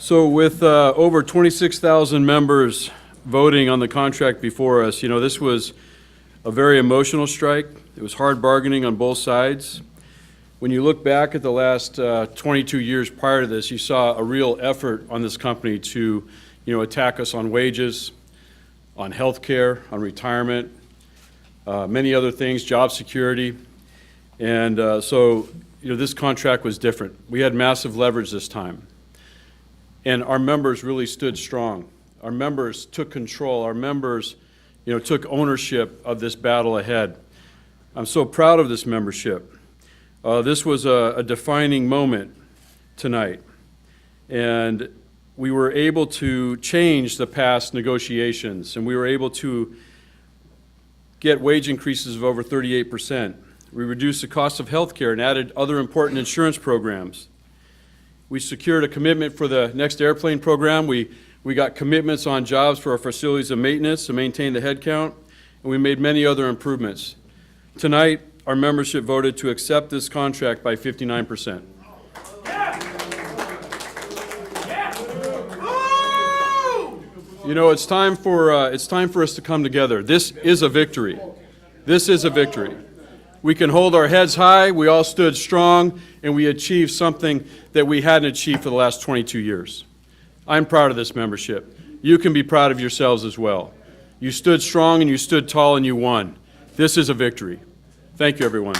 So with over 26,000 members voting on the contract before us, this was a very emotional strike. It was hard bargaining on both sides. When you look back at the last 22 years prior to this, you saw a real effort on this company to, attack us on wages, on health care, on retirement, many other things, job security. And so this contract was different. We had massive leverage this time. And our members really stood strong. Our members took control. Our members, took ownership of this battle ahead. I'm so proud of this membership. This was a defining moment tonight. And we were able to change the past negotiations, and we were able to get wage increases of over 38%. We reduced the cost of health care and added other important insurance programs. We secured a commitment for the next airplane program. We got commitments on jobs for our facilities and maintenance to maintain the headcount, and we made many other improvements. Tonight, our membership voted to accept this contract by 59%. It's time for us to come together. This is a victory. This is a victory. We can hold our heads high. We all stood strong, and we achieved something that we hadn't achieved for the last 22 years. I'm proud of this membership. You can be proud of yourselves as well. You stood strong, and you stood tall, and you won. This is a victory. Thank you, everyone.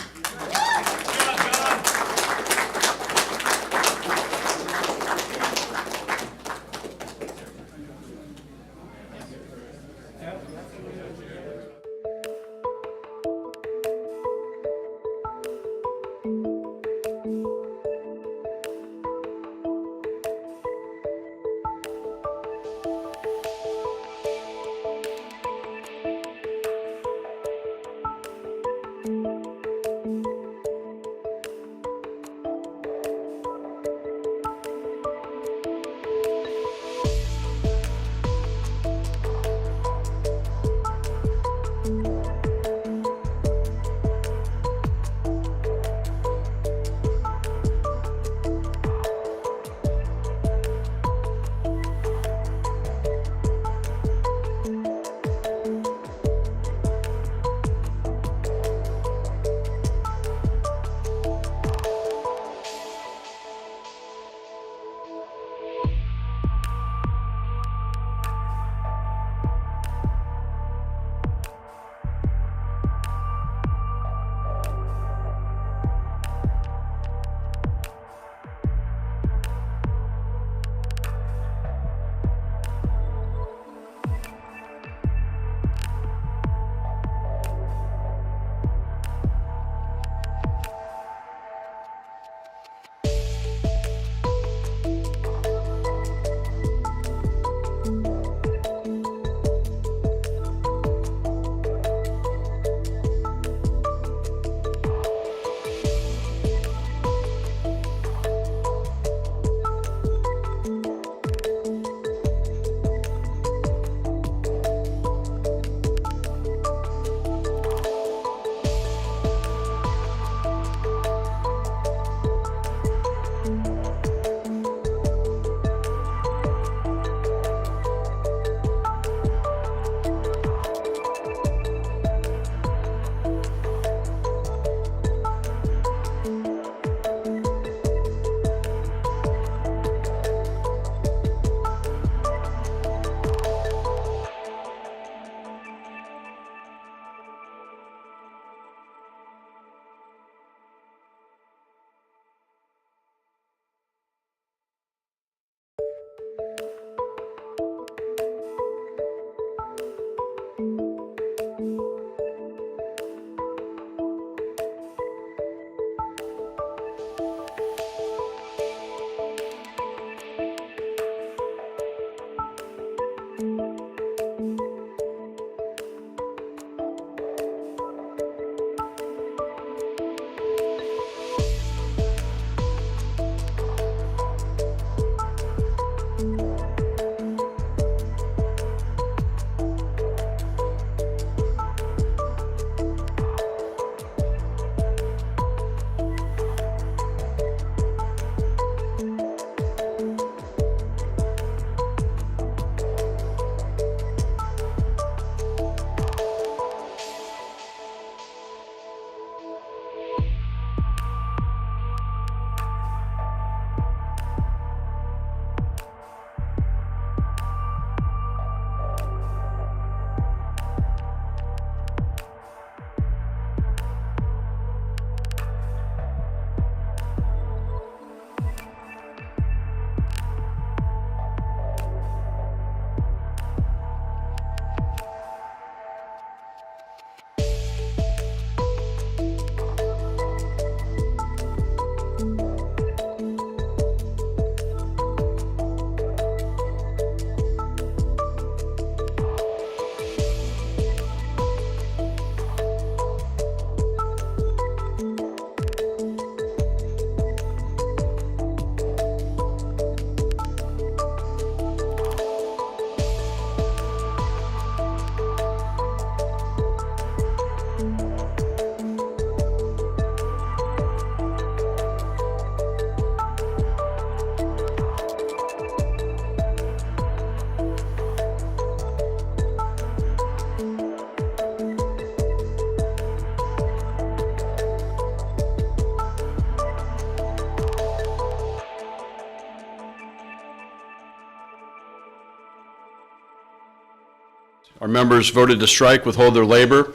Our members voted to strike, withhold their labor,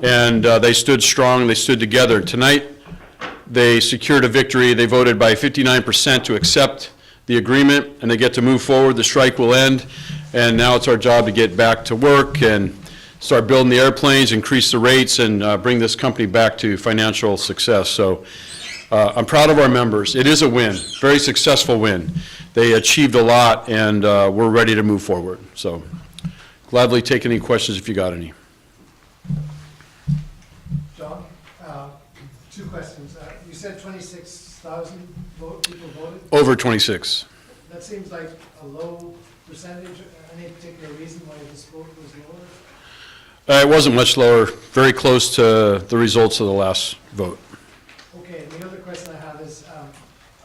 and they stood strong, they stood together. Tonight, they secured a victory. They voted by 59% to accept the agreement, and they get to move forward. The strike will end, and now it's our job to get back to work and start building the airplanes, increase the rates, and bring this company back to financial success. So I'm proud of our members. It is a win, very successful win. They achieved a lot, and we're ready to move forward. So gladly take any questions if you got any. John, two questions. You said 26,000 people voted? Over 26. That seems like a low percentage. Any particular reason why this vote was lower? It wasn't much lower, very close to the results of the last vote. Okay, and the other question I have is,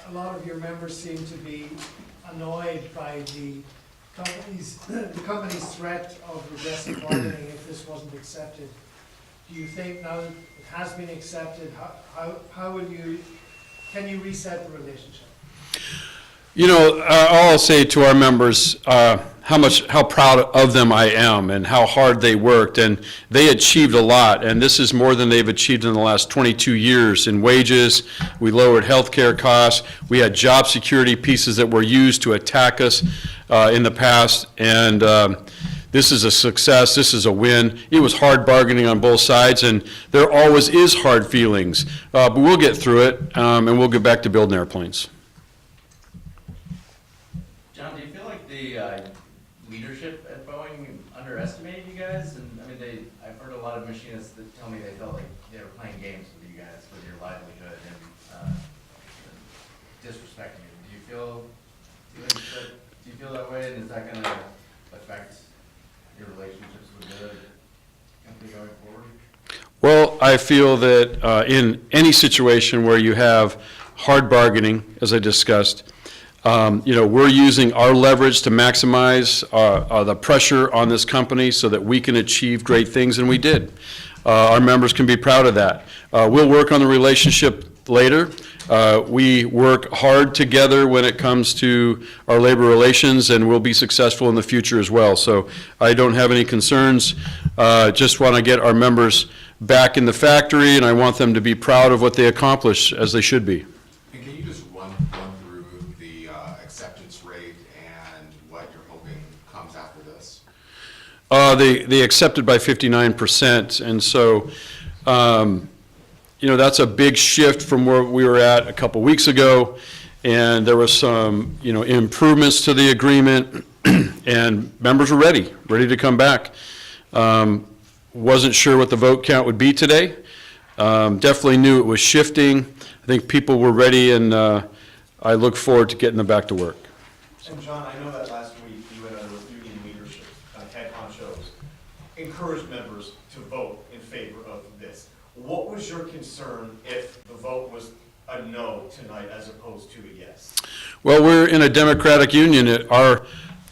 a lot of your members seem to be annoyed by the company's threat of regressive bargaining if this wasn't accepted. Do you think now that it has been accepted, can you reset the relationship? You know, all I'll say to our members, how proud of them I am and how hard they worked, and they achieved a lot, and this is more than they've achieved in the last 22 years in wages. We lowered health care costs. We had job security pieces that were used to attack us in the past, and this is a success. This is a win. It was hard bargaining on both sides, and there always is hard feelings, but we'll get through it, and we'll get back to building airplanes. John, do you feel like the leadership at Boeing underestimated you guys? And I mean, I've heard a lot of machinists that tell me they felt like they were playing games with you guys, with your livelihood, and disrespecting you. Do you feel that way, and is that going to affect your relationships with the company going forward? Well, I feel that in any situation where you have hard bargaining, as I discussed, you know, we're using our leverage to maximize the pressure on this company so that we can achieve great things, and we did. Our members can be proud of that. We'll work on the relationship later. We work hard together when it comes to our labor relations, and we'll be successful in the future as well. So I don't have any concerns. Just want to get our members back in the factory, and I want them to be proud of what they accomplished, as they should be. And can you just run through the acceptance rate and what you're hoping comes after this? They accepted by 59%, and so you know, that's a big shift from where we were at a couple weeks ago, and there was some, you know, improvements to the agreement, and members were ready to come back. Wasn't sure what the vote count would be today. Definitely knew it was shifting. I think people were ready, and I look forward to getting them back to work. And John, I know that last week you and other union leadership, head honchos, encouraged members to vote in favor of this. What was your concern if the vote was a no tonight as opposed to a yes? Well, we're in a democratic union. Our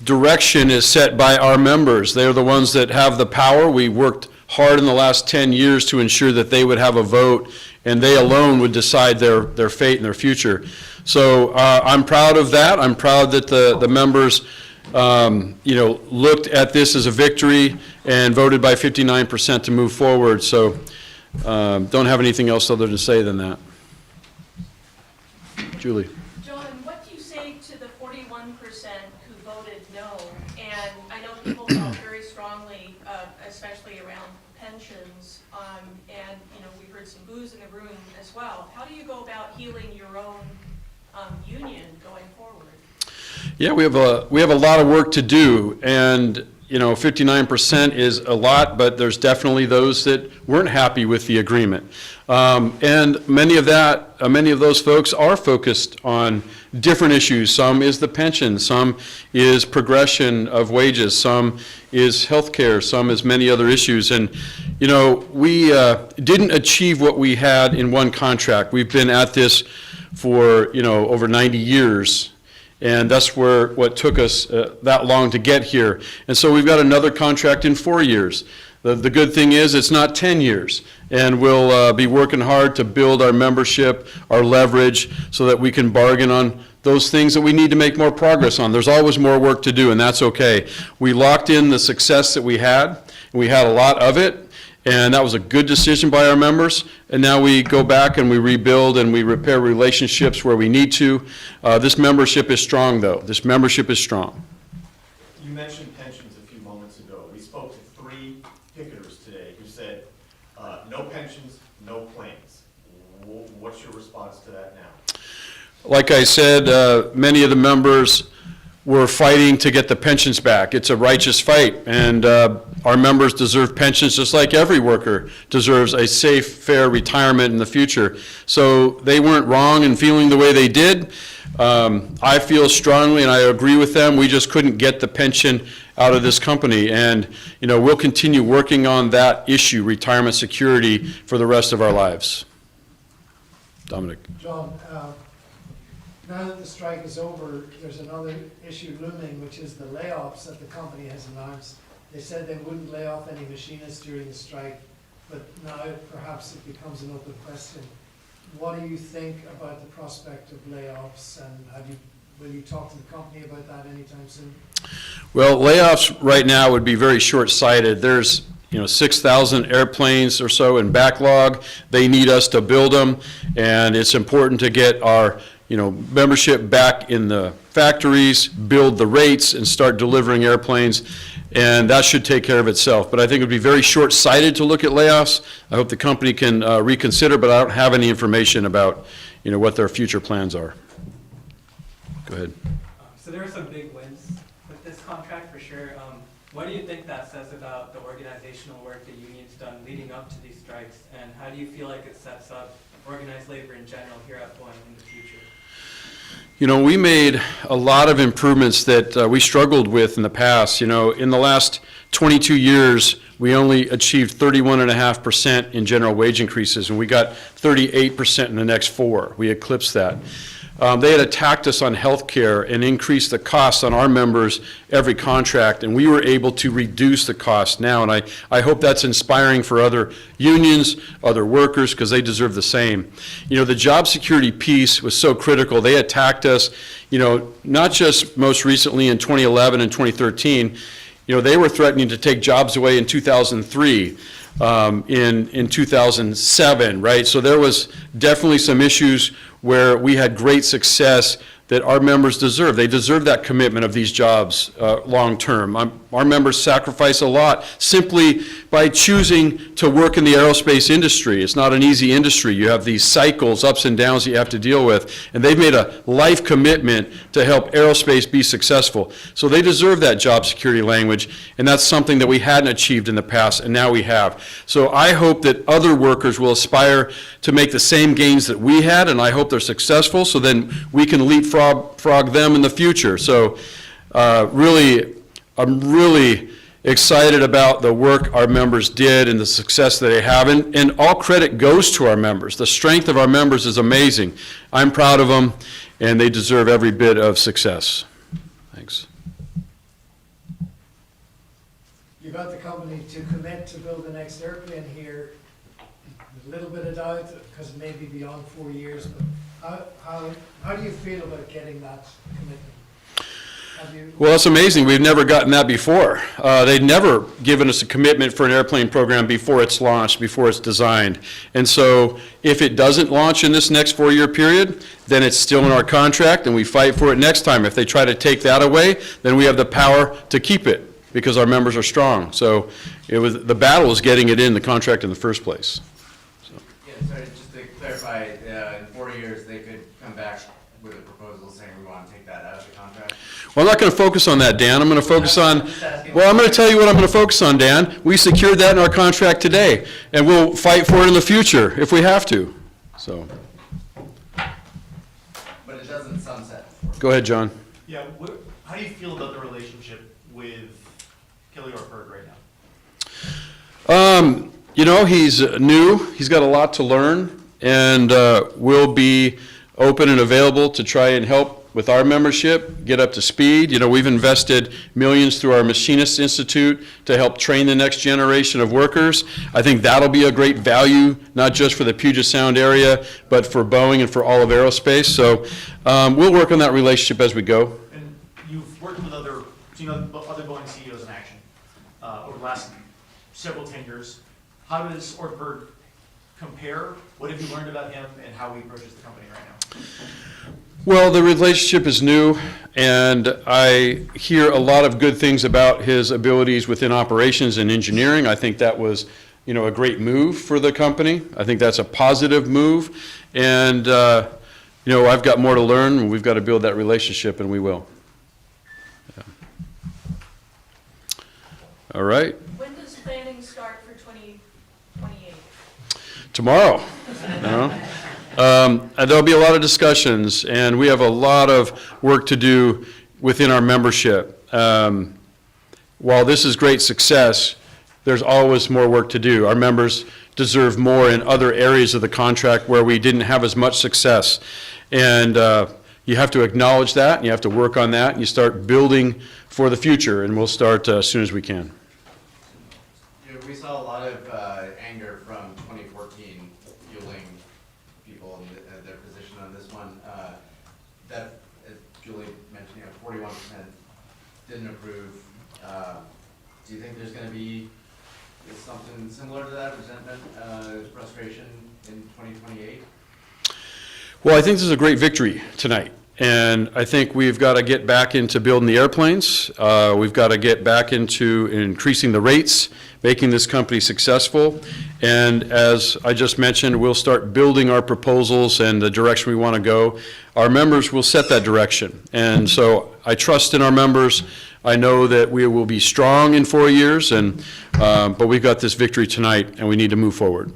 direction is set by our members. They're the ones that have the power. We worked hard in the last 10 years to ensure that they would have a vote, and they alone would decide their fate and their future. So I'm proud of that. I'm proud that the members you know, looked at this as a victory and voted by 59% to move forward. So don't have anything else other to say than that. Julie. John, what do you say to the 41% who voted no? And I know people felt very strongly, especially around pensions, and you know, we heard some boos in the room as well. How do you go about healing your own union going forward? Yeah, we have a lot of work to do, and you know, 59% is a lot, but there's definitely those that weren't happy with the agreement. And many of those folks are focused on different issues. Some is the pension, some is progression of wages, some is health care, some is many other issues. And you know, we didn't achieve what we had in one contract. We've been at this for, you know, over 90 years. And that's what took us that long to get here. And so we've got another contract in 4 years. The good thing is it's not 10 years. And we'll be working hard to build our membership, our leverage, so that we can bargain on those things that we need to make more progress on. There's always more work to do, and that's okay. We locked in the success that we had. We had a lot of it, and that was a good decision by our members. And now we go back and we rebuild and we repair relationships where we need to. This membership is strong, though. This membership is strong. You mentioned pensions a few moments ago. We spoke to 3 picketers today who said, no pensions, no plans. What's your response to that now? Like I said, many of the members were fighting to get the pensions back. It's a righteous fight, and our members deserve pensions just like every worker deserves a safe, fair retirement in the future. So they weren't wrong in feeling the way they did. I feel strongly, and I agree with them, we just couldn't get the pension out of this company. And, we'll continue working on that issue, retirement security, for the rest of our lives. Dominic. John, now that the strike is over, there's another issue looming, which is the layoffs that the company has announced. They said they wouldn't lay off any machinists during the strike, but now perhaps it becomes an open question. What do you think about the prospect of layoffs, and will you talk to the company about that anytime soon? Well, layoffs right now would be very short-sighted. There's 6,000 airplanes or so in backlog. They need us to build them, and it's important to get our membership back in the factories, build the rates, and start delivering airplanes, and that should take care of itself. But I think it would be very short-sighted to look at layoffs. I hope the company can reconsider, but I don't have any information about what their future plans are. Go ahead. So there were some big wins with this contract for sure. What do you think that says about the organizational work the union's done leading up to these strikes, and how do you feel like it sets up organized labor in general here at Boeing in the future? We made a lot of improvements that we struggled with in the past. In the last 22 years, we only achieved 31.5% in general wage increases, and we got 38% in the next 4. We eclipsed that. They had attacked us on health care and increased the costs on our members every contract, and we were able to reduce the cost now. And I hope that's inspiring for other unions, other workers, because they deserve the same. The job security piece was so critical. They attacked us, not just most recently in 2011 and 2013. They were threatening to take jobs away in 2003. In 2007, right? So there was definitely some issues where we had great success that our members deserve. They deserve that commitment of these jobs long term. Our members sacrifice a lot simply by choosing to work in the aerospace industry. It's not an easy industry. You have these cycles, ups and downs that you have to deal with, and they've made a life commitment to help aerospace be successful. So they deserve that job security language, and that's something that we hadn't achieved in the past, and now we have. So I hope that other workers will aspire to make the same gains that we had, and I hope they're successful, so then we can leapfrog them in the future. So I'm really excited about the work our members did and the success that they have, and all credit goes to our members. The strength of our members is amazing. I'm proud of them, and they deserve every bit of success. Thanks. You got the company to commit to build the next airplane here. A little bit of doubt, because it may be beyond 4 years, but how do you feel about getting that commitment? Well, it's amazing. We've never gotten that before. They'd never given us a commitment for an airplane program before it's launched, before it's designed. And so if it doesn't launch in this next 4-year period, then it's still in our contract, and we fight for it next time. If they try to take that away, then we have the power to keep it because our members are strong. So the battle is getting it in the contract in the first place. Yeah, sorry, just to clarify, in 4 years, they could come back with a proposal saying we want to take that out of the contract? Well, I'm not going to focus on that, Dan. I'm going to focus on, well, I'm going to tell you what I'm going to focus on, Dan. We secured that in our contract today, and we'll fight for it in the future if we have to. So, But it doesn't sunset. go ahead, John. Yeah, how do you feel about the relationship with Kelly Ortberg right now? He's new. He's got a lot to learn, and we'll be open and available to try and help with our membership, get up to speed. We've invested millions through our Machinists Institute to help train the next generation of workers. I think that'll be a great value, not just for the Puget Sound area, but for Boeing and for all of aerospace. So we'll work on that relationship as we go. And you've worked with other Boeing CEOs in action over the last several tenures. How does Ortberg compare? What have you learned about him and how he approaches the company right now? Well, the relationship is new, and I hear a lot of good things about his abilities within operations and engineering. I think that was, a great move for the company. I think that's a positive move, and, I've got more to learn, and we've got to build that relationship, and we will. Yeah. All right. When does planning start for 2028? Tomorrow. And there'll be a lot of discussions, and we have a lot of work to do within our membership. While this is great success, there's always more work to do. Our members deserve more in other areas of the contract where we didn't have as much success. And you have to acknowledge that, and you have to work on that, and you start building for the future, and we'll start as soon as we can. We saw a lot of anger from 2014 fueling people in their position on this one. That, as Julie mentioned, 41% didn't approve. Do you think there's going to be something similar to that, resentment, frustration in 2028? Well, I think this is a great victory tonight, and I think we've got to get back into building the airplanes. We've got to get back into increasing the rates, making this company successful, and as I just mentioned, we'll start building our proposals and the direction we want to go. Our members will set that direction, and so I trust in our members. I know that we will be strong in 4 years, but we've got this victory tonight, and we need to move forward.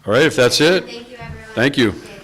All right, if that's it. Thank you, everyone. Thank you. Appreciate it.